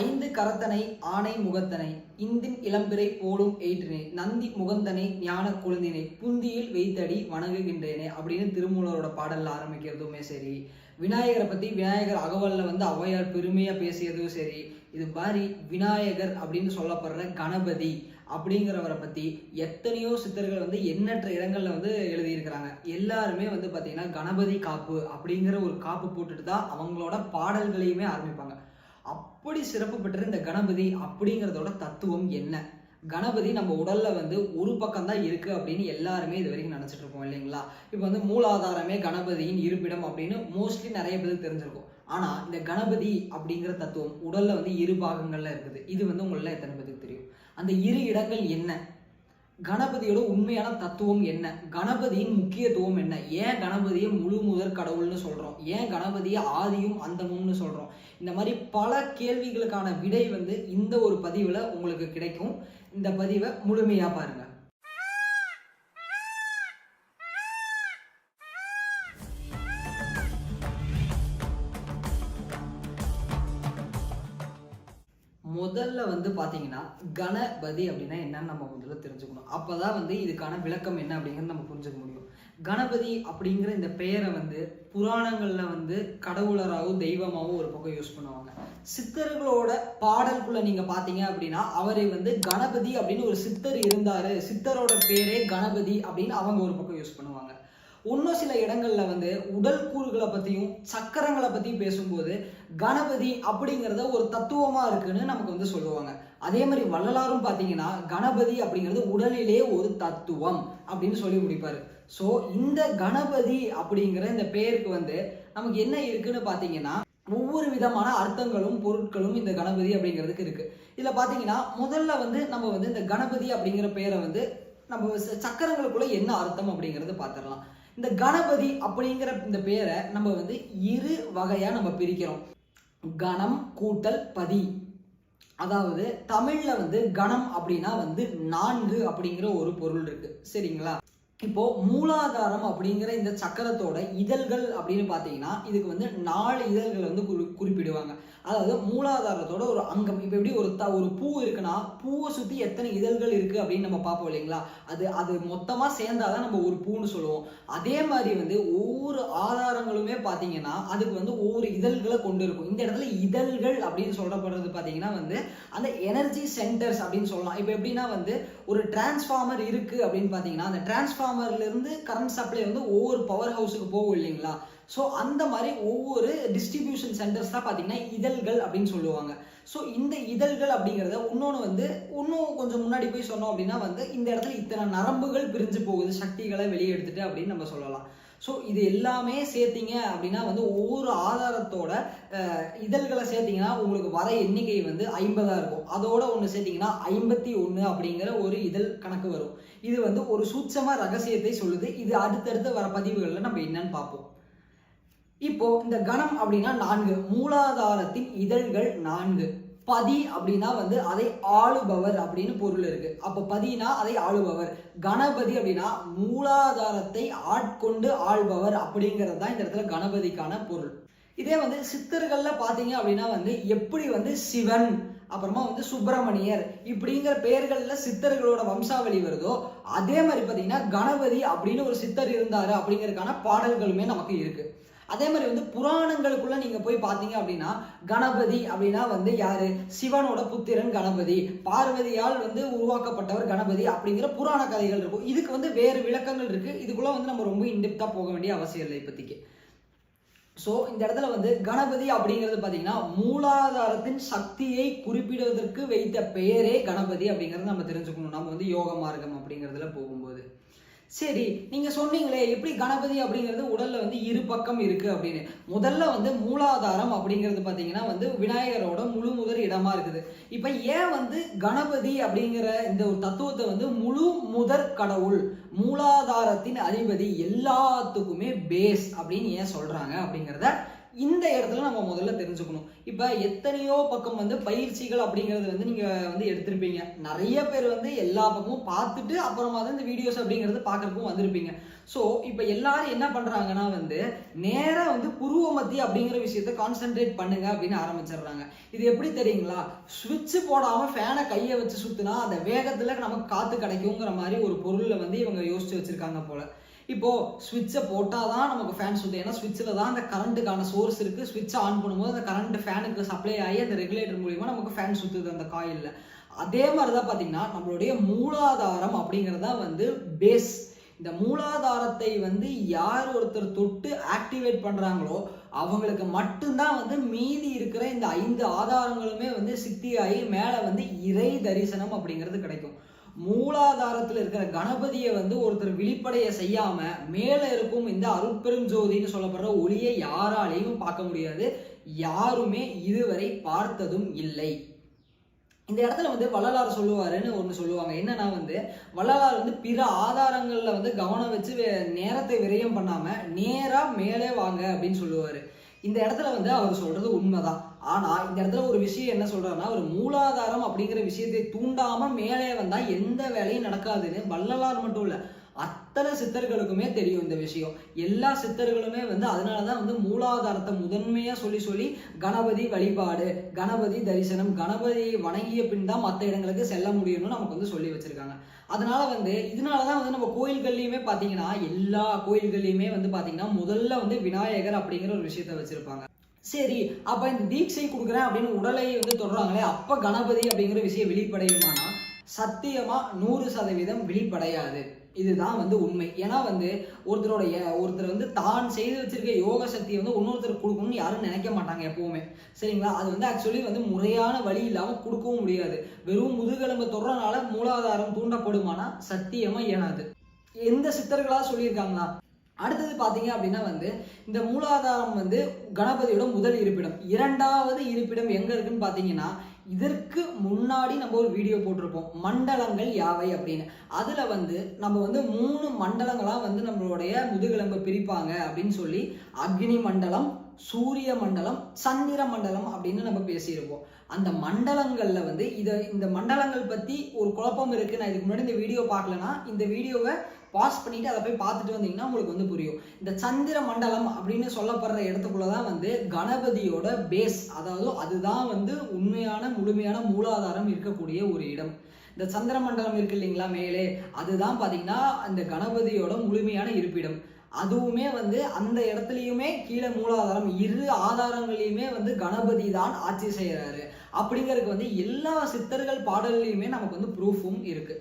ஐந்து கரத்தனை ஆனை முகத்தனை இந்தின் இளம்பிறை போலும் ஏற்றினை நந்தி முகந்தனை ஞான குழந்தினை புந்தியில் வைத்தடி வணங்குகின்றேனே அப்படின்னு திருமூலரோட பாடல்ல ஆரம்பிக்கிறதுமே சரி, விநாயகரை பத்தி விநாயகர் அகவல்ல ஔவையார் பெருமையா பேசியதும் சரி, இது மாதிரி விநாயகர் அப்படின்னு சொல்லப்படுற கணபதி அப்படிங்கிறவரை பத்தி எத்தனையோ சித்தர்கள் எண்ணற்ற இடங்கள்ல எழுதியிருக்கிறாங்க. எல்லாருமே பாத்தீங்கன்னா கணபதி காப்பு அப்படிங்கிற ஒரு காப்பு போட்டுட்டு தான் அவங்களோட பாடல்களையுமே ஆரம்பிப்பாங்க. அப்படி சிறப்பு பெற்ற இந்த கணபதி அப்படிங்கிறதோட தத்துவம் என்ன? கணபதி நம்ம உடல்ல ஒரு பக்கம் தான் இருக்கு அப்படின்னு எல்லாருமே இது வரைக்கும் நினைச்சிட்டு இருக்கோம் இல்லைங்களா? இப்போ மூலாதாரமே கணபதியின் இருப்பிடம் அப்படின்னு மோஸ்ட்லி நிறைய பேருக்கு தெரிஞ்சிருக்கும். ஆனா இந்த கணபதி அப்படிங்கிற தத்துவம் உடல்ல இரு பாகங்கள்ல இருக்குது. இது உங்கள எத்தனை பேருக்கு தெரியும்? அந்த இரு இடங்கள் என்ன? கணபதியோட உண்மையான தத்துவம் என்ன? கணபதியின் முக்கியத்துவம் என்ன? ஏன் கணபதியை முழு முதற் கடவுள்னு சொல்றோம்? ஏன் கணபதியை ஆதியும் அந்தமும்னு சொல்றோம்? இந்த மாதிரி பல கேள்விகளுக்கான விடை இந்த ஒரு பதிவுல உங்களுக்கு கிடைக்கும். இந்த பதிவை முழுமையா பாருங்க. முதல்ல பாத்தீங்கன்னா கணபதி அப்படின்னா என்னன்னு நம்ம முதல்ல தெரிஞ்சுக்கணும். அப்பதான் இதுக்கான விளக்கம் என்ன அப்படிங்கிறது நம்ம புரிஞ்சுக்க முடியும். கணபதி அப்படிங்கிற இந்த பெயரை புராணங்கள்ல கடவுளராகவும் தெய்வமாகவும் ஒரு பக்கம் யூஸ் பண்ணுவாங்க. சித்தர்களோட பாடல்குள்ள நீங்க பாத்தீங்க அப்படின்னா அவரை கணபதி அப்படின்னு ஒரு சித்தர் இருந்தாரு, சித்தரோட பேரே கணபதி அப்படின்னு அவங்க ஒரு பக்கம் யூஸ் பண்ணுவாங்க. இன்னும் சில இடங்கள்ல உடல் கூறுகளை பத்தியும் சக்கரங்களை பத்தியும் பேசும்போது கணபதி அப்படிங்கிறத ஒரு தத்துவமா இருக்குன்னு நமக்கு சொல்லுவாங்க. அதே மாதிரி வள்ளலாரும் பாத்தீங்கன்னா கணபதி அப்படிங்கிறது உடலிலே ஒரு தத்துவம் அப்படின்னு சொல்லி முடிப்பாரு. சோ இந்த கணபதி அப்படிங்கிற இந்த பெயருக்கு நமக்கு என்ன இருக்குன்னு பாத்தீங்கன்னா ஒவ்வொரு விதமான அர்த்தங்களும் பொருட்களும் இந்த கணபதி அப்படிங்கிறதுக்கு இருக்கு. இதுல பாத்தீங்கன்னா முதல்ல நம்ம இந்த கணபதி அப்படிங்கிற பெயரை நம்ம சக்கரங்களுக்குள்ள என்ன அர்த்தம் அப்படிங்கறது பாத்திரலாம். இந்த கணபதி அப்படிங்கிற இந்த பெயரை நம்ம இரு வகையா நம்ம பிரிக்கிறோம். கணம் கூட்டல் பதி. அதாவது தமிழ்ல கணம் அப்படின்னா 4 அப்படிங்கிற ஒரு பொருள் இருக்கு. சரிங்களா? இப்போ மூலாதாரம் அப்படிங்கிற இந்த சக்கரத்தோட இதழ்கள் அப்படின்னு பாத்தீங்கன்னா இதுக்கு 4 இதழ்கள் குறிப்பிடுவாங்க. அதாவது மூலாதாரத்தோட ஒரு அங்கம். இப்ப எப்படி ஒரு பூ இருக்குன்னா பூவை சுத்தி எத்தனை இதழ்கள் இருக்கு அப்படின்னு நம்ம பார்ப்போம் இல்லைங்களா? அது மொத்தமா சேர்ந்தாதான் நம்ம ஒரு பூன்னு சொல்லுவோம். அதே மாதிரி ஒவ்வொரு ஆதாரங்களுமே பாத்தீங்கன்னா அதுக்கு ஒவ்வொரு இதழ்களை கொண்டு இருக்கும். இந்த இடத்துல இதழ்கள் அப்படின்னு சொல்லப்படுறது பாத்தீங்கன்னா அந்த எனர்ஜி சென்டர்ஸ் அப்படின்னு சொல்லலாம். இப்ப எப்படின்னா ஒரு டிரான்ஸ்ஃபார்மர் இருக்கு அப்படின்னு பாத்தீங்கன்னா அந்த டிரான்ஸ்ஃபார்மர்ல இருந்து கரண்ட் சப்ளை ஒவ்வொரு பவர் ஹவுஸுக்கு போகும் இல்லைங்களா? ஸோ அந்த மாதிரி ஒவ்வொரு டிஸ்ட்ரிபியூஷன் சென்டர்ஸ் தான் பார்த்தீங்கன்னா இதழ்கள் அப்படின்னு சொல்லுவாங்க. ஸோ இந்த இதழ்கள் அப்படிங்கிறத இன்னும் கொஞ்சம் முன்னாடி போய் சொன்னோம் அப்படின்னா இந்த இடத்துல இத்தனை நரம்புகள் பிரிஞ்சு போகுது சக்திகளை வெளியே எடுத்துட்டு அப்படின்னு நம்ம சொல்லலாம். ஸோ இது எல்லாமே சேர்த்தீங்க அப்படின்னா ஒவ்வொரு ஆதாரத்தோட இதழ்களை சேர்த்தீங்கன்னா உங்களுக்கு வர எண்ணிக்கை 50 இருக்கும். அதோட ஒன்று சேர்த்தீங்கன்னா 51 அப்படிங்கிற ஒரு இதழ் கணக்கு வரும். இது ஒரு சூட்சம ரகசியத்தை சொல்லுது. இது அடுத்தடுத்து வர பதிவுகளில் நம்ம என்னன்னு பார்ப்போம். இப்போ இந்த கணம் அப்படின்னா 4, மூலாதாரத்தின் இதழ்கள் 4. பதி அப்படின்னா அதை ஆளுபவர் அப்படின்னு பொருள் இருக்கு. அப்ப பதினா அதை ஆளுபவர். கணபதி அப்படின்னா மூலாதாரத்தை ஆட்கொண்டு ஆள்பவர் அப்படிங்கிறது தான் இந்த இடத்துல கணபதிக்கான பொருள். இதே சித்தர்கள்ல பாத்தீங்க அப்படின்னா எப்படி சிவன் அப்புறமா சுப்பிரமணியர் இப்படிங்கிற பெயர்கள்ல சித்தர்களோட வம்சாவளி வருதோ அதே மாதிரி பாத்தீங்கன்னா கணபதி அப்படின்னு ஒரு சித்தர் இருந்தாரு அப்படிங்கிறதுக்கான பாடல்களுமே நமக்கு இருக்கு. அதே மாதிரி புராணங்களுக்குள்ள நீங்க போய் பாத்தீங்க அப்படின்னா கணபதி அப்படின்னா யாரு? சிவனோட புத்திரன் கணபதி, பார்வதியால் உருவாக்கப்பட்டவர் கணபதி அப்படிங்கிற புராண கதைகள் இருக்கும். இதுக்கு வேறு விளக்கங்கள் இருக்கு. இதுக்குள்ள நம்ம ரொம்ப இன்டெப்தா போக வேண்டிய அவசியம் இல்லை இப்போதைக்கு. சோ இந்த இடத்துல கணபதி அப்படிங்கிறது பாத்தீங்கன்னா மூலாதாரத்தின் சக்தியை குறிப்பிடுவதற்கு வைத்த பெயரே கணபதி அப்படிங்கறது நம்ம தெரிஞ்சுக்கணும். நம்ம யோக மார்க்கம் அப்படிங்கிறதுல போகும்போது சரி நீங்க சொன்னீங்களே எப்படி கணபதி அப்படிங்கிறது உடல்ல இரு பக்கம் இருக்கு அப்படின்னு. முதல்ல மூலாதாரம் அப்படிங்கிறது பாத்தீங்கன்னா விநாயகரோட முழு முதற் இடமா இருக்குது. இப்ப ஏன் கணபதி அப்படிங்கிற இந்த ஒரு தத்துவத்தை முழு முதற் கடவுள், மூலாதாரத்தின் அதிபதி, எல்லாத்துக்குமே பேஸ் அப்படின்னு ஏன் சொல்றாங்க அப்படிங்கிறத இந்த இடத்துல நம்ம முதல்ல தெரிஞ்சுக்கணும். இப்ப எத்தனையோ பக்கம் வந்து பயிற்சிகள் அப்படிங்கிறது வந்து நீங்க வந்து எடுத்திருப்பீங்க. நிறைய பேர் வந்து எல்லா பக்கமும் பார்த்துட்டு அப்புறமா தான் இந்த வீடியோஸ் அப்படிங்கிறது பார்க்கறதுக்கும் வந்திருப்பீங்க. ஸோ இப்போ எல்லாரும் என்ன பண்றாங்கன்னா வந்து நேரா வந்து புருவ மத்தி அப்படிங்கிற விஷயத்த கான்சென்ட்ரேட் பண்ணுங்க அப்படின்னு ஆரம்பிச்சிடுறாங்க. இது எப்படி தெரியுங்களா? சுவிட்ச் போடாம ஃபேனை கையை வச்சு சுத்தினா அந்த வேகத்துல நமக்கு காத்து கிடைக்குங்கிற மாதிரி ஒரு பொருள்ல வந்து இவங்க யோசிச்சு வச்சிருக்காங்க போல. இப்போ சுவிட்சை போட்டாதான் நமக்கு ஃபேன் சுத்தும். ஏன்னா சுவிட்சில் தான் அந்த கரண்ட்டுக்கான சோர்ஸ் இருக்கு. சுவிட்சை ஆன் பண்ணும்போது அந்த கரண்ட் ஃபேனுக்கு சப்ளை ஆகி அந்த ரெகுலேட்டர் மூலியமா நமக்கு ஃபேன் சுத்துது அந்த காயில்ல. அதே மாதிரிதான் பாத்தீங்கன்னா நம்மளுடைய மூலாதாரம் அப்படிங்கறதா வந்து பேஸ். இந்த மூலாதாரத்தை வந்து யார் ஒருத்தர் தொட்டு ஆக்டிவேட் பண்றாங்களோ அவங்களுக்கு மட்டும்தான் வந்து மீதி இருக்கிற இந்த 5 ஆதாரங்களுமே வந்து சித்தியாகி மேல வந்து இறை தரிசனம் அப்படிங்கிறது கிடைக்கும். மூலாதாரத்துல இருக்கிற கணபதியை வந்து ஒருத்தர் விழிப்படைய செய்யாம மேல இருக்கும் இந்த அருட்பெரும் ஜோதின்னு சொல்லப்படுற ஒளியை யாராலையும் பார்க்க முடியாது. யாருமே இதுவரை பார்த்ததும் இல்லை. இந்த இடத்துல வந்து வள்ளலார் சொல்லுவாருன்னு ஒன்று சொல்லுவாங்க. என்னன்னா வந்து வள்ளலார் வந்து பிற ஆதாரங்கள்ல வந்து கவனம் வச்சு நேரத்தை விரயம் பண்ணாம நேரா மேலே வாங்க அப்படின்னு சொல்லுவாரு. இந்த இடத்துல வந்து அவர் சொல்றது உண்மைதான். ஆனா இந்த இடத்துல ஒரு விஷயம் என்ன சொல்றாருன்னா, ஒரு மூலாதாரம் அப்படிங்கிற விஷயத்தை தூண்டாம மேலே வந்தா எந்த வேலையும் நடக்காதுன்னு வள்ளலார் மட்டும் இல்ல அத்தனை சித்தர்களுக்குமே தெரியும் இந்த விஷயம். எல்லா சித்தர்களுமே வந்து அதனாலதான் வந்து மூலாதாரத்தை முதன்மையா சொல்லி கணபதி வழிபாடு, கணபதி தரிசனம், கணபதியை வணங்கிய பின் தான் மற்ற இடங்களுக்கு செல்ல முடியும்னு நமக்கு வந்து சொல்லி வச்சிருக்காங்க. அதனால வந்து இதனாலதான் வந்து நம்ம கோயில்கள்லயுமே பாத்தீங்கன்னா எல்லா கோயில்கள்லயுமே வந்து பாத்தீங்கன்னா முதல்ல வந்து விநாயகர் அப்படிங்கிற ஒரு விஷயத்த வச்சிருப்பாங்க. சரி, அப்ப இந்த தீட்சை கொடுக்குறேன் அப்படின்னு உடலை வந்து தொடர்றாங்களே, அப்ப கணபதி அப்படிங்கிற விஷயம் வெளிப்படையுமானா சத்தியமா 100% வெளிப்படையாது. இதுதான் வந்து உண்மை. ஏன்னா வந்து ஒருத்தர் வந்து தான் செய்து வச்சிருக்க யோக சக்தியை வந்து இன்னொருத்தர் கொடுக்கணும்னு யாரும் நினைக்க மாட்டாங்க எப்பவுமே. சரிங்களா? அது வந்து ஆக்சுவலி வந்து முறையான வழி இல்லாம கொடுக்கவும் முடியாது. வெறும் முதுகெலும்பு தொடர்றனால மூலாதாரம் தூண்டப்படுமானா சத்தியமா இயலாது. எந்த சித்தர்களா சொல்லியிருக்காங்களா? அடுத்தது பாத்தீங்க அப்படின்னா வந்து இந்த மூலாதாரம் வந்து கணபதியோட முதல் இருப்பிடம். 2வது இருப்பிடம் எங்க இருக்குன்னு பாத்தீங்கன்னா, இதற்கு முன்னாடி நம்ம ஒரு வீடியோ போட்டிருப்போம், மண்டலங்கள் யாவை அப்படின்னு. அதுல வந்து நம்ம வந்து 3 மண்டலங்களா வந்து நம்மளுடைய முதுகெலும்பை பிரிப்பாங்க அப்படின்னு சொல்லி அக்னி மண்டலம், சூரிய மண்டலம், சந்திர மண்டலம் அப்படின்னு நம்ம பேசியிருப்போம். அந்த மண்டலங்கள்ல வந்து இந்த மண்டலங்கள் பத்தி ஒரு குழப்பம் இருக்கு. நான் இதுக்கு முன்னாடி இந்த வீடியோ பார்க்கலன்னா இந்த வீடியோவை பாஸ் பண்ணிட்டு அதை போய் பார்த்துட்டு வந்தீங்கன்னா உங்களுக்கு வந்து புரியும். இந்த சந்திர மண்டலம் அப்படின்னு சொல்லப்படுற இடத்துக்குள்ளதான் வந்து கணபதியோட பேஸ், அதாவது அதுதான் வந்து உண்மையான முழுமையான மூலாதாரம் இருக்கக்கூடிய ஒரு இடம். இந்த சந்திர மண்டலம் இருக்கு இல்லைங்களா மேலே, அதுதான் பாத்தீங்கன்னா அந்த கணபதியோட முழுமையான இருப்பிடம். அதுவுமே வந்து அந்த இடத்துலயுமே கீழே மூலாதாரம், 2 ஆதாரங்களையுமே வந்து கணபதி தான் ஆட்சி செய்யறாரு அப்படிங்கிறதுக்கு வந்து எல்லா சித்தர்கள் பாடல்லையுமே நமக்கு வந்து ப்ரூஃபும் இருக்கு.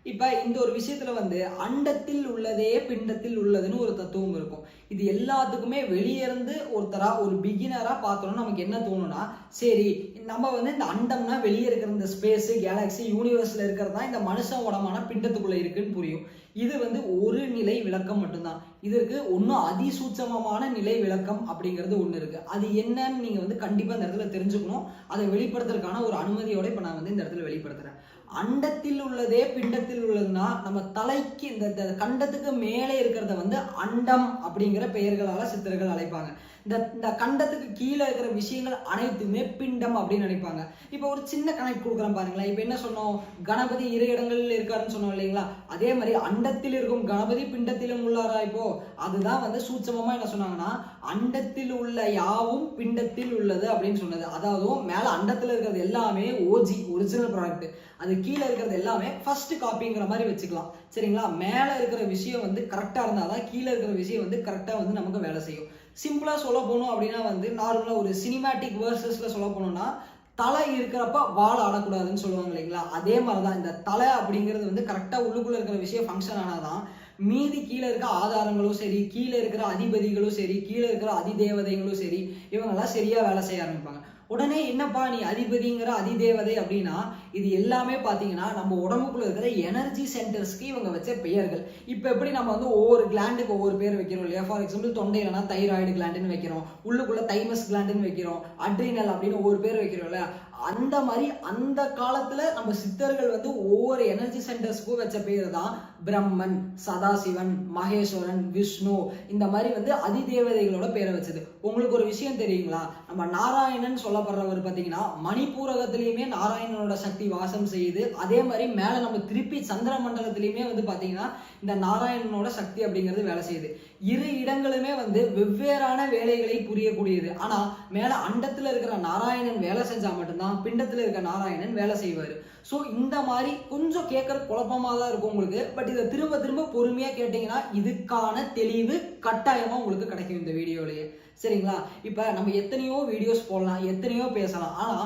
இப்ப இந்த ஒரு விஷயத்துல வந்து அண்டத்தில் உள்ளதே பிண்டத்தில் உள்ளதுன்னு ஒரு தத்துவம் இருக்கும். இது எல்லாத்துக்குமே வெளியிருந்து ஒரு பிகினரா பார்த்தோம்னா நமக்கு என்ன தோணும்னா, சரி நம்ம வந்து இந்த அண்டம்னா வெளியே இருக்கிற இந்த ஸ்பேஸ், கேலக்சி, யூனிவர்ஸ்ல இருக்கிறது தான் இந்த மனுஷன் உடமான பிண்டத்துக்குள்ள இருக்குன்னு புரியும். இது வந்து ஒரு நிலை விளக்கம் மட்டும்தான். இதற்கு ஒன்னும் அதிசூட்சமமான நிலை விளக்கம் அப்படிங்கிறது ஒண்ணு இருக்கு. அது என்னன்னு நீங்க வந்து கண்டிப்பா இந்த இடத்துல தெரிஞ்சுக்கணும். அதை வெளிப்படுத்துறதுக்கான ஒரு அனுமதியோட இப்ப நான் வந்து இந்த இடத்துல வெளிப்படுத்துறேன். அண்டத்தில் உள்ளதே பிண்டத்தில் உள்ளதுன்னா நம்ம தலைக்கு இந்த கண்டத்துக்கு மேலே இருக்கிறத வந்து அண்டம் அப்படிங்கிற பெயர்களால சித்தர்கள் அழைப்பாங்க. இந்த கண்டத்துக்கு கீழே இருக்கிற விஷயங்கள் அனைத்துமே பிண்டம் அப்படின்னு நினைப்பாங்க. இப்போ ஒரு சின்ன கணக்கு கொடுக்குறேன் பாருங்களேன். இப்போ என்ன சொன்னோம், கணபதி 2 இடங்கள்ல இருக்காருன்னு சொன்னோம் இல்லைங்களா? அதே மாதிரி அண்டத்தில் இருக்கும் கணபதி பிண்டத்திலும் உள்ளாரா? இப்போ அதுதான் வந்து சூட்சமமா என்ன சொன்னாங்கன்னா, அண்டத்தில் உள்ள யாவும் பிண்டத்தில் உள்ளது அப்படின்னு சொன்னது. அதாவது மேல அண்டத்துல இருக்கிறது எல்லாமே ஓஜி ஒரிஜினல் ப்ராடக்ட், அது கீழே இருக்கிறது எல்லாமே ஃபர்ஸ்ட் காப்பிங்கிற மாதிரி வச்சுக்கலாம். சரிங்களா? மேல இருக்கிற விஷயம் வந்து கரெக்டா இருந்தாதான் கீழே இருக்கிற விஷயம் வந்து கரெக்டா வந்து நமக்கு வேலை செய்யும். சிம்பிளா சொல்ல போனோம் அப்படின்னா வந்து நார்மலா ஒரு சினிமேட்டிக் வேர்சஸ்ல சொல்ல போனோம்னா, தலை இருக்கிறப்ப வால் ஆடக்கூடாதுன்னு சொல்லுவாங்க இல்லைங்களா? அதே மாதிரிதான் இந்த தலை அப்படிங்கிறது வந்து கரெக்டா உள்ளுக்குள்ள இருக்கிற விஷயம் ஃபங்க்ஷன் ஆனாதான் மீதி கீழே இருக்க ஆதாரங்களும் சரி, கீழே இருக்கிற அதிபதிகளும் சரி, கீழே இருக்கிற அதிதேவதைகளும் சரி, இவங்கெல்லாம் சரியா வேலை செய்ய ஆரம்பிப்பாங்க. உடனே என்னப்பா நீ அதிபதிங்கிற அதிதேவதை அப்படின்னா இது எல்லாமே பார்த்தீங்கன்னா நம்ம உடம்புக்குள்ள இருக்கிற எனர்ஜி சென்டர்ஸ்க்கு இவங்க வச்ச பெயர்கள். இப்போ எப்படி நம்ம வந்து ஒவ்வொரு கிளாண்டுக்கு ஒவ்வொரு பேர் வைக்கிறோம் இல்லையா? ஃபார் எக்ஸாம்பிள் தொண்டையிலனா தைராய்டு கிளாண்டுன்னு வைக்கிறோம், உள்ளுக்குள்ள தைமஸ் கிளாண்டுன்னு வைக்கிறோம், அட்ரினல் அப்படின்னு ஒவ்வொரு பேர் வைக்கிறோம் இல்லையா? அந்த மாதிரி அந்த காலத்துல நம்ம சித்தர்கள் வந்து ஒவ்வொரு எனர்ஜி சென்டர்ஸ்க்கும் வச்ச பேர் தான் பிரம்மன், சதாசிவன், மகேஸ்வரன், விஷ்ணு, இந்த மாதிரி வந்து அதிதேவதைகளோட பேரை வச்சது. உங்களுக்கு ஒரு விஷயம் தெரியுங்களா? நம்ம நாராயணன் சொல்லப்படுறவர் பார்த்தீங்கன்னா மணிப்பூரகத்திலையுமே நாராயணனோட சக்தி வாசம் செய்யுது. அதே மாதிரி மேல நம்ம திருப்பி சந்திர மண்டலத்திலையுமே வந்து பார்த்தீங்கன்னா இந்த நாராயணனோட சக்தி அப்படிங்கிறது வேலை செய்யுது. இரு இடங்களுமே வந்து வெவ்வேறான வேலைகளை புரியக்கூடியது. ஆனா மேல அண்டத்துல இருக்கிற நாராயணன் வேலை செஞ்சா மட்டும்தான் பிண்டத்துல இருக்க நாராயணன் வேலை செய்வாரு. ஸோ இந்த மாதிரி கொஞ்சம் கேட்கற குழப்பமா தான் இருக்கும் உங்களுக்கு. பட் இதை திரும்ப திரும்ப பொறுமையா கேட்டீங்கன்னா இதுக்கான தெளிவு கட்டாயமா உங்களுக்கு கிடைக்கும் இந்த வீடியோலயே. சரிங்களா? இப்ப நம்ம எத்தனையோ வீடியோஸ் போடலாம், எத்தனையோ பேசலாம். ஆனா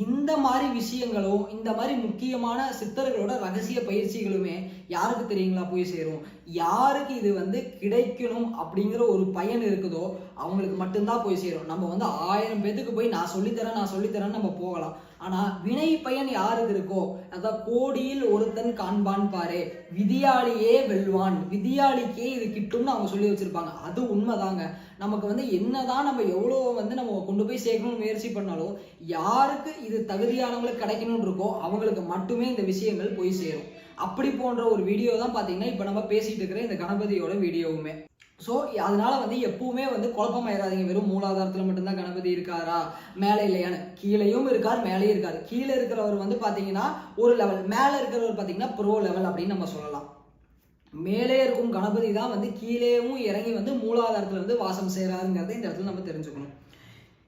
இந்த மாதிரி விஷயங்களும் இந்த மாதிரி முக்கியமான சித்தர்களோட ரகசிய பயிற்சிகளுமே யாருக்கு தெரியுங்களா போய் சேரும்? யாருக்கு இது வந்து கிடைக்கணும் அப்படிங்கிற ஒரு பயன் இருக்குதோ அவங்களுக்கு மட்டும்தான் போய் சேரும். நம்ம வந்து 1000 பேத்துக்கு போய் நான் சொல்லித்தரேன் நம்ம போகலாம். ஆனா வினை பயன் யாருக்கு இருக்கோ, அதான் கோடியில் ஒருத்தன் காண்பான் பாரு, விதியாளியே வெல்வான், விதியாளிக்கே இது கிட்டும்னு அவங்க சொல்லி வச்சிருப்பாங்க. அது உண்மைதாங்க. நமக்கு வந்து என்னதான் நம்ம எவ்வளோ வந்து நம்ம கொண்டு போய் சேர்க்கணும்னு முயற்சி பண்ணாலும் யாருக்கு இது தகுதியானவங்களுக்கு கிடைக்கணும்னு இருக்கோ அவங்களுக்கு மட்டுமே இந்த விஷயங்கள் போய் சேரும். அப்படி போன்ற ஒரு வீடியோ தான் பார்த்தீங்கன்னா இப்போ நம்ம பேசிட்டு இருக்கிற இந்த கணபதியோட வீடியோவுமே. ஸோ அதனால வந்து எப்பவுமே வந்து குழப்பமாயிடாதீங்க. வெறும் மூலாதாரத்தில் மட்டும்தான் கணபதி இருக்காரா, மேலே இல்லையான்னு. கீழேயும் இருக்கார், மேலேயும் இருக்காரு. கீழே இருக்கிறவர் வந்து பார்த்தீங்கன்னா ஒரு லெவல், மேலே இருக்கிறவர் பார்த்தீங்கன்னா ப்ரோ லெவல் அப்படின்னு நம்ம சொல்லலாம். மேலே இருக்கும் கணபதி தான் வந்து கீழேயும் இறங்கி வந்து மூலாதாரத்தில் வந்து வாசம் செய்கிறாருங்கிறத இந்த இடத்துல நம்ம தெரிஞ்சுக்கணும்.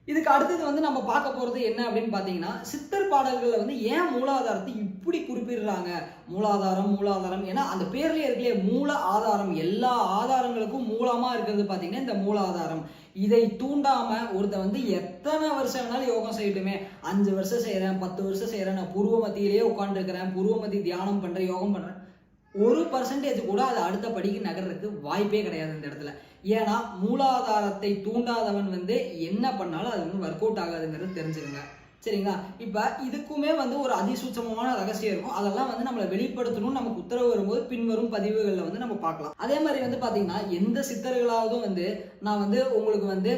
இதுக்கு அடுத்தது வந்து நம்ம பார்க்க போறது என்ன அப்படின்னு பார்த்தீங்கன்னா, சித்தர் பாடல்களில் வந்து ஏன் மூலாதாரத்தை இப்படி குறிப்பிடுறாங்க? மூலாதாரம் ஏன்னா அந்த பேர்லயே இருக்கலையே மூல ஆதாரம். எல்லா ஆதாரங்களுக்கும் மூலமா இருக்கிறது பார்த்தீங்கன்னா இந்த மூலாதாரம். இதை தூண்டாம ஒருத்த வந்து எத்தனை வருஷம் வேணாலும் யோகம் செய்யட்டுமே, 5 வருஷம் செய்யறேன், 10 வருஷம் செய்யறேன், நான் பூர்வ மத்தியிலேயே உட்காந்துருக்கிறேன், பூர்வ மத்தி தியானம் பண்றேன், யோகம் பண்றேன், 1% கூட அது அடுத்த படிக்கு நகர்றதுக்கு வாய்ப்பே கிடையாது இந்த இடத்துல. ஏன்னா மூலாதாரத்தை தூண்டாதவன் வந்து என்ன பண்ணாலும் அது வந்து ஒர்க் அவுட் ஆகாதுங்கிறது தெரிஞ்சுருங்க. சரிங்களா? இப்ப இதுக்குமே வந்து ஒரு அதிசூட்சமான ரகசியம் இருக்கும். அதெல்லாம் வந்து நம்மளை வெளிப்படுத்தணும்னு நமக்கு உத்தரவு வரும்போது பின்வரும் பதிவுகளில் வந்து நம்ம பார்க்கலாம். அதே மாதிரி வந்து பாத்தீங்கன்னா எந்த சித்தர்களாவது வந்து நான் வந்து உங்களுக்கு வந்து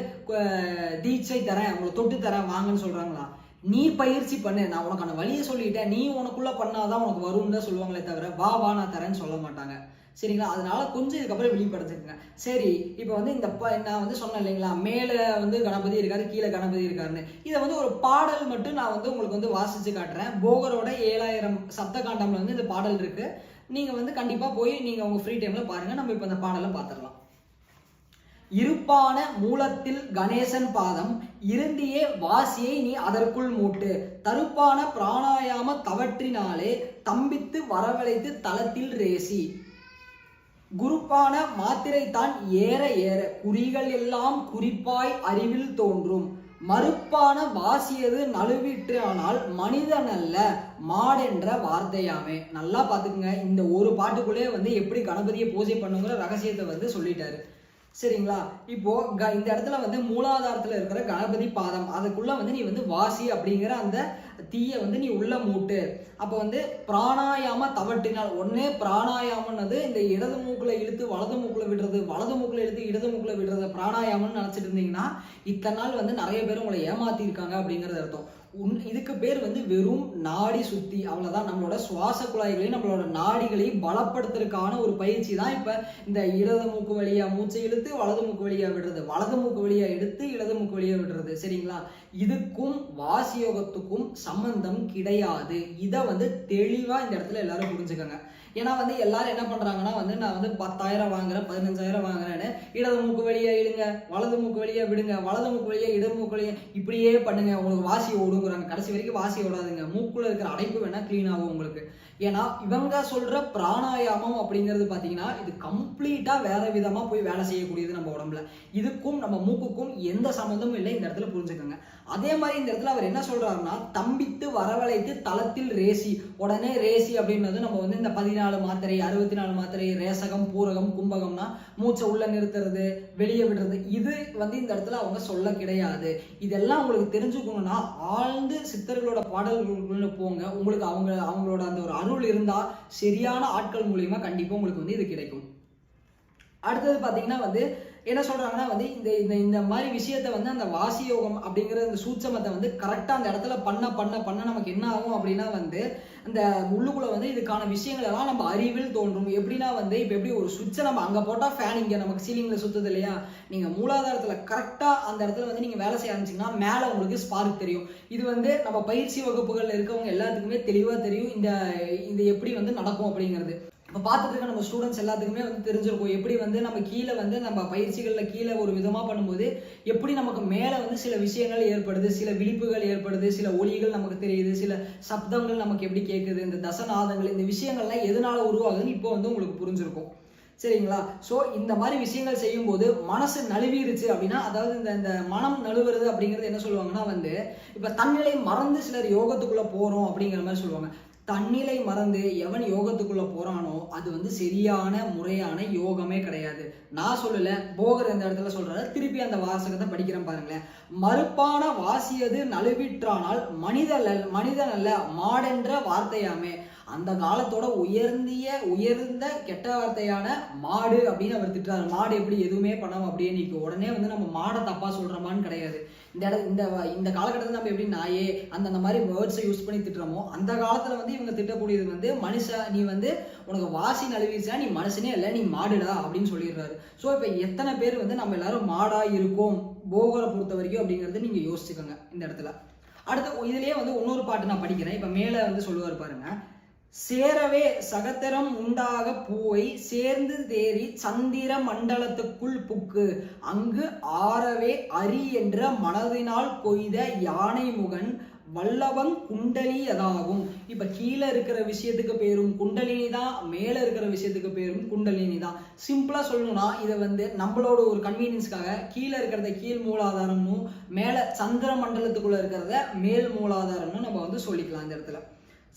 தீட்சை தரேன், உங்களை தொட்டு தரேன் வாங்கன்னு சொல்றாங்களா? நீ பயிற்சி பண்ணு, நான் உனக்கான வழியை சொல்லிட்டேன், நீ உனக்குள்ள பண்ணாதான் உனக்கு வரும்னு தான் சொல்லுவாங்களே தவிர வா நான் தரேன்னு சொல்ல மாட்டாங்க. சரிங்களா? அதனால கொஞ்சம் இதுக்கப்புறம் வெளிப்படுத்திக்கங்க. சரி, இப்போ வந்து இந்த நான் வந்து சொன்னேன் இல்லைங்களா, மேலே வந்து கணபதி இருக்காரு, கீழே கணபதி இருக்காருன்னு. இதை வந்து ஒரு பாடல் மட்டும் நான் வந்து உங்களுக்கு வந்து வாசிச்சு காட்டுறேன். போகரோட 7000 சப்த காண்டம்ல வந்து இந்த பாடல் இருக்கு. நீங்க வந்து கண்டிப்பா போய் நீங்க உங்க ஃப்ரீ டைம்ல பாருங்க. நம்ம இப்போ இந்த பாடலை பார்த்துடலாம். இருப்பான மூலத்தில் கணேசன் பாதம் இருந்தியே வாசியை நீ அதற்குள் மூட்டு, தருப்பான பிராணாயாம தவற்றினாலே தம்பித்து வரவழைத்து தளத்தில் ரேசி, குருப்பான மாத்திரை தான் ஏற ஏற குறிகள் எல்லாம் குறிப்பாய் அறிவில் தோன்றும், மறுப்பான வாசியது நழுவிற்றானால் மனிதன் அல்ல மாடென்ற வார்த்தையாமே. நல்லா பாத்துக்குங்க. இந்த ஒரு பாட்டுக்குள்ளே வந்து எப்படி கணபதியை பூஜை பண்ணுங்கிற ரகசியத்தை வந்து சொல்லிட்டாரு. சரிங்களா? இப்போ இந்த இடத்துல வந்து மூலாதாரத்துல இருக்கிற கணபதி பாதம் அதுக்குள்ள வந்து நீ வந்து வாசி அப்படிங்கிற அந்த தீய வந்து நீ உள்ள மூட்டு. அப்ப வந்து பிராணாயாம தவற்றினால், ஒன்னே பிராணாயாமன்னது இந்த இடது மூக்குல இழுத்து வலது மூக்குல விடுறது, வலது மூக்குல இழுத்து இடது மூக்குல விடுறது பிராணாயாமம்னு நினைச்சிட்டு இருந்தீங்கன்னா இத்தனை நாள் வந்து நிறைய பேர் உங்களை ஏமாத்தி இருக்காங்க அப்படிங்கிறது அர்த்தம். இதுக்கு பேர் வந்து வெறும் நாடி சுத்தி, அவ்வளவுதான். நம்மளோட சுவாச குழாய்களையும் நம்மளோட நாடிகளையும் பலப்படுத்துறதுக்கான ஒரு பயிற்சி தான் இப்ப இந்த இடது மூக்கு வழியா மூச்சை இழுத்து வலது மூக்கு வழியா விடுறது, வலது மூக்கு வழியா எடுத்து இடது மூக்கு வழியா விடுறது. சரிங்களா? இதுக்கும் வாசியோகத்துக்கும் சம்பந்தம் கிடையாது. இதை வந்து தெளிவா இந்த இடத்துல எல்லாரும் புரிஞ்சுக்கோங்க. ஏன்னா வந்து எல்லாரும் என்ன பண்றாங்கன்னா வந்து நான் வந்து 10,000 வாங்குறேன், 15,000 வாங்குறேன்னு இடது மூக்கு வழியா இடுங்க, வலது மூக்கு வழியா விடுங்க, வலது மூக்கு வழியா இடது மூக்கு வழியா இப்படியே பண்ணுங்க, உங்களுக்கு வாசி ஓடுங்கிறாங்க. கடைசி வரைக்கும் வாசி ஓடாதுங்க. மூக்குள்ள இருக்கிற அடைப்பு வேணா கிளீன் ஆகும் உங்களுக்கு. ஏன்னா இவங்க சொல்ற பிராணாயாமம் அப்படிங்கிறது பாத்தீங்கன்னா இது கம்ப்ளீட்டா வேற விதமா போய் வேலை செய்யக்கூடியது நம்ம உடம்புல. இதுக்கும் நம்ம மூக்குக்கும் எந்த சம்பந்தமும் இல்லை. இந்த இடத்துல புரிஞ்சுக்கோங்க. அதே மாதிரி இந்த இடத்துல அவர் என்ன சொல்றாருன்னா, தம்பித்து வரவழைத்து தளத்தில் ரேசி. உடனே ரேசி அப்படின்றது நம்ம வந்து இந்த 14 மாத்திரை 64 மாத்திரை ரேசகம் பூரகம் கும்பகம்னா மூச்சை உள்ள நிறுத்துறது வெளியே விடுறது, இது வந்து இந்த இடத்துல அவங்க சொல்ல கிடையாது. இதெல்லாம் உங்களுக்கு தெரிஞ்சுக்கணும்னா ஆழ்ந்து சித்தர்களோட பாடல்களுக்குள்ள போங்க. உங்களுக்கு அவங்களோட அந்த ஒரு அருள் இருந்தா சரியான ஆட்கள் மூலியமா கண்டிப்பா உங்களுக்கு வந்து இது கிடைக்கும். அடுத்தது பாத்தீங்கன்னா வந்து என்ன சொல்றாங்கன்னா வந்து இந்த மாதிரி விஷயத்த வந்து அந்த வாசி யோகம் அப்படிங்கிற இந்த சூட்சமத்தை வந்து கரெக்டா அந்த இடத்துல பண்ண நமக்கு என்ன ஆகும் அப்படின்னா வந்து அந்த உள்ளுக்குள்ள வந்து இதுக்கான விஷயங்கள் எல்லாம் நம்ம அறிவில் தோன்றும். எப்படின்னா வந்து இப்ப எப்படி ஒரு சுவிட்சை நம்ம அங்க போட்டா ஃபேன் இங்க நமக்கு சீலிங்ல சுத்துது இல்லையா, நீங்க மூலாதாரத்துல கரெக்டா அந்த இடத்துல வந்து நீங்க வேலை செய்ய ஆரம்பிச்சீங்கன்னா மேல உங்களுக்கு ஸ்பார்க் தெரியும். இது வந்து நம்ம பயிற்சி வகுப்புகள்ல இருக்கவங்க எல்லாத்துக்குமே தெளிவா தெரியும் இது எப்படி வந்து நடக்கும் அப்படிங்கிறது. இப்போ பார்த்துட்டு இருக்க நம்ம ஸ்டூடெண்ட்ஸ் எல்லாத்துக்குமே வந்து தெரிஞ்சிருக்கும் எப்படி வந்து நம்ம கீழே வந்து நம்ம பயிற்சிகளில் கீழே ஒரு விதமாக பண்ணும்போது எப்படி நமக்கு மேலே வந்து சில விஷயங்கள் ஏற்படுது, சில விழிப்புகள் ஏற்படுது, சில ஒலிகள் நமக்கு தெரியுது, சில சப்தங்கள் நமக்கு எப்படி கேட்குது, இந்த தசநாதங்கள் இந்த விஷயங்கள்லாம் எதனால உருவாகுதுன்னு இப்போ வந்து உங்களுக்கு புரிஞ்சிருக்கும். சரிங்களா? ஸோ இந்த மாதிரி விஷயங்கள் செய்யும்போது மனசு நழுவிருச்சு அப்படின்னா, அதாவது இந்த மனம் நழுவுறது அப்படிங்கிறது என்ன சொல்லுவாங்கன்னா வந்து இப்போ தன்னிலை மறந்து சிலர் யோகத்துக்குள்ள போறோம் அப்படிங்கிற மாதிரி சொல்லுவாங்க. தன்னிலை மறந்து எவன் யோகத்துக்குள்ள போறானோ அது வந்து சரியான முறையான யோகமே கிடையாது. நான் சொல்லல, போகர் இந்த இடத்துல சொல்றாரு. திருப்பி அந்த வாசகத்தை படிக்கிறேன் பாருங்களேன். மறுப்பான வாசியது நழுவிற்றானால் மனிதன் அல்ல மாடென்ற வார்த்தையாமே. அந்த காலத்தோட உயர்ந்த கெட்ட வார்த்தையான மாடு அப்படின்னு அவர் திட்டுறாரு. மாடு எப்படி எதுவுமே பண்ணாம அப்படியே நிற்கும். உடனே வந்து நம்ம மாடை தப்பா சொல்றோமான்னு கிடையாது. இந்த காலகட்டத்தில் நம்ம எப்படி நாயே அந்த மாதிரி வேர்ட்ஸை யூஸ் பண்ணி திட்டுறோமோ, அந்த காலத்துல வந்து இவங்க திட்டக்கூடியது வந்து மனுஷா நீ வந்து உனக்கு வாசி நழுவிச்சா நீ மனுஷனே இல்லை, நீ மாடுடா அப்படின்னு சொல்லிடுறாரு. ஸோ இப்போ எத்தனை பேர் வந்து நம்ம எல்லாரும் மாடா இருக்கோம் போகரை பொறுத்த வரைக்கும் அப்படிங்கிறது நீங்க யோசிச்சுக்கோங்க இந்த இடத்துல. அடுத்து இதுலயே வந்து இன்னொரு பாட்டு நான் படிக்கிறேன். இப்ப மேல வந்து சொல்லுவார் பாருங்க. சேரவே சகத்திரம் உண்டாக பூவை சேர்ந்து தேறி சந்திர மண்டலத்துக்குள் புக்கு அங்கு ஆரவே அரி என்ற மனதினால் கொய்த யானை முகன் வல்லவன் குண்டலி அதாகும். இப்ப கீழே இருக்கிற விஷயத்துக்கு பேரும் குண்டலினி தான், மேல இருக்கிற விஷயத்துக்கு பேரும் குண்டலினி தான். சிம்பிளா சொல்லணும்னா இதை வந்து நம்மளோட ஒரு கன்வீனியன்ஸ்க்காக கீழே இருக்கிறத கீழ் மூலாதாரமும் மேல சந்திர மண்டலத்துக்குள்ள இருக்கிறத மேல் மூலாதாரம்னு நம்ம வந்து சொல்லிக்கலாம் இந்த இடத்துல.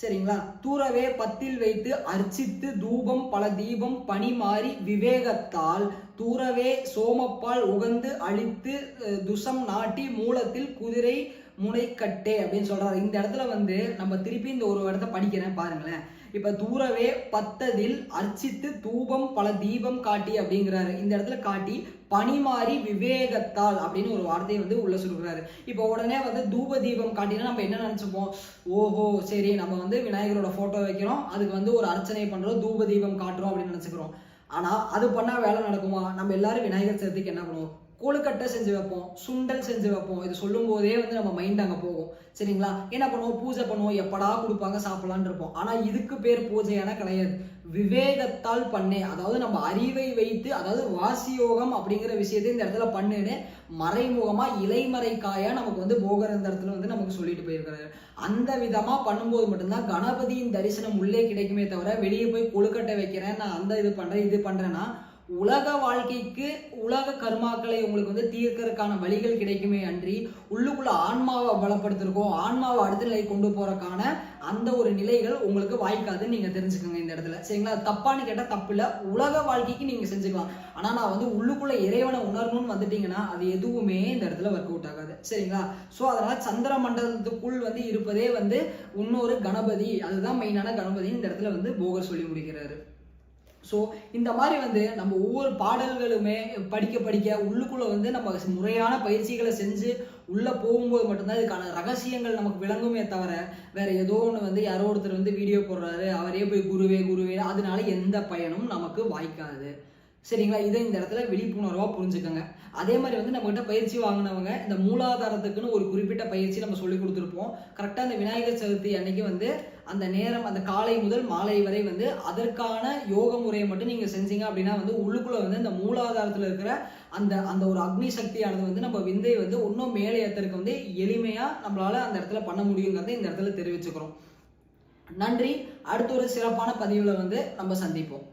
சரிங்களா? தூரவே பத்தில் வைத்து அர்ச்சித்து தூபம் பல தீபம் பனி மாறி விவேகத்தால் தூரவே சோமப்பால் உகந்து அழித்து துசம் நாட்டி மூலத்தில் குதிரை முனைக்கட்டே அப்படின்னு சொல்றாரு. இந்த இடத்துல வந்து நம்ம திருப்பி இந்த ஒரு இடத்த படிக்கிறேன் பாருங்களேன். இப்ப தூரவே பத்ததில் அர்ச்சித்து தூபம் பல தீபம் காட்டி அப்படிங்கிறாரு. இந்த இடத்துல காட்டி பனிமாறி விவேகத்தால் அப்படின்னு ஒரு வார்த்தையை வந்து உள்ள சொல்றாரு. இப்போ உடனே வந்து தூப தீபம் காட்டினா நம்ம என்ன நினைச்சுப்போம், ஓஹோ சரி நம்ம வந்து விநாயகரோட போட்டோ வைக்கிறோம், அதுக்கு வந்து ஒரு அர்ச்சனை பண்றோம், தூப தீபம் காட்டுறோம் அப்படின்னு நினைச்சுக்கிறோம். ஆனா அது பண்ணா வேலை நடக்குமா? நம்ம எல்லாரும் விநாயகர் சதுர்த்திக்கு என்ன பண்ணுவோம், கொழுக்கட்டை செஞ்சு வைப்போம், சுண்டல் செஞ்சு வைப்போம். இது சொல்லும் போதே வந்து நம்ம மைண்ட் அங்கே போகும். சரிங்களா? என்ன பண்ணுவோம், பூஜை பண்ணுவோம், எப்படா கொடுப்பாங்க சாப்பிடலான்னு இருப்போம். ஆனா இதுக்கு பேர் பூஜையான கிடையாது, விவேகத்தால் பண்ணே. அதாவது நம்ம அறிவை வைத்து, அதாவது வாசியோகம் அப்படிங்கிற விஷயத்தை இந்த இடத்துல பண்ணுன்னு மறைமுகமா இலைமறைக்காயா நமக்கு வந்து போகர் இந்த இடத்துல வந்து நமக்கு சொல்லிட்டு போயிருக்கிறாரு. அந்த விதமா பண்ணும்போது மட்டும்தான் கணபதியின் தரிசனம் உள்ளே கிடைக்குமே தவிர வெளியே போய் கொழுக்கட்டை வைக்கிறேன், நான் அந்த இது பண்றேன் இது பண்றேன்னா உலக வாழ்க்கைக்கு உலக கர்மாக்களை உங்களுக்கு வந்து தீர்க்கறதுக்கான வழிகள் கிடைக்குமே அன்றி உள்ளுக்குள்ள ஆன்மாவை பலப்படுத்திருக்கோம், ஆன்மாவை அடுத்த நிலை கொண்டு போறதுக்கான அந்த ஒரு நிலைகள் உங்களுக்கு வாய்க்காதுன்னு நீங்க தெரிஞ்சுக்கோங்க இந்த இடத்துல. சரிங்களா? தப்பான்னு கேட்டா தப்பு இல்லை, உலக வாழ்க்கைக்கு நீங்க செஞ்சுக்கலாம். ஆனா நான் வந்து உள்ளுக்குள்ள இறைவனை உணரணும்னு வந்துட்டீங்கன்னா அது எதுவுமே இந்த இடத்துல ஒர்க் அவுட் ஆகாது. சரிங்களா? ஸோ அதனால சந்திர மண்டலத்துக்குள் வந்து இருப்பதே வந்து இன்னொரு கணபதி, அதுதான் மெயினான கணபதி இந்த இடத்துல வந்து போகர் சொல்லி முடிக்கிறாரு. ஸோ இந்த மாதிரி வந்து நம்ம ஒவ்வொரு பாடல்களுமே படிக்க உள்ளுக்குள்ள வந்து நம்ம முறையான பயிற்சிகளை செஞ்சு உள்ள போகும்போது மட்டும்தான் இதுக்கான ரகசியங்கள் நமக்கு விளங்குமே தவிர வேற ஏதோ ஒன்று வந்து யாரோ ஒருத்தர் வந்து வீடியோ போடுறாரு அவரே போய் குருவே அதனால எந்த பயனும் நமக்கு வாய்க்காது. சரிங்களா? இதை இந்த இடத்துல விழிப்புணர்வா புரிஞ்சுக்கோங்க. அதே மாதிரி வந்து நம்ம கிட்ட பயிற்சி வாங்கினவங்க இந்த மூலாதாரத்துக்குன்னு ஒரு குறிப்பிட்ட பயிற்சி நம்ம சொல்லி கொடுத்துருப்போம். கரெக்டாக அந்த விநாயகர் சதுர்த்தி அன்னைக்கு வந்து அந்த நேரம் அந்த காலை முதல் மாலை வரை வந்து அதற்கான யோக முறையை மட்டும் நீங்க செஞ்சீங்க அப்படின்னா வந்து உள்ளுக்குள்ள வந்து இந்த மூலாதாரத்துல இருக்கிற அந்த ஒரு அக்னி சக்தியானது வந்து நம்ம விந்தை வந்து இன்னும் மேலே ஏற்றதுக்கு வந்து எளிமையா நம்மளால அந்த இடத்துல பண்ண முடியுங்கிறத இந்த இடத்துல தெரிவிச்சுக்கிறோம். நன்றி. அடுத்த ஒரு சிறப்பான பதிவுல வந்து நம்ம சந்திப்போம்.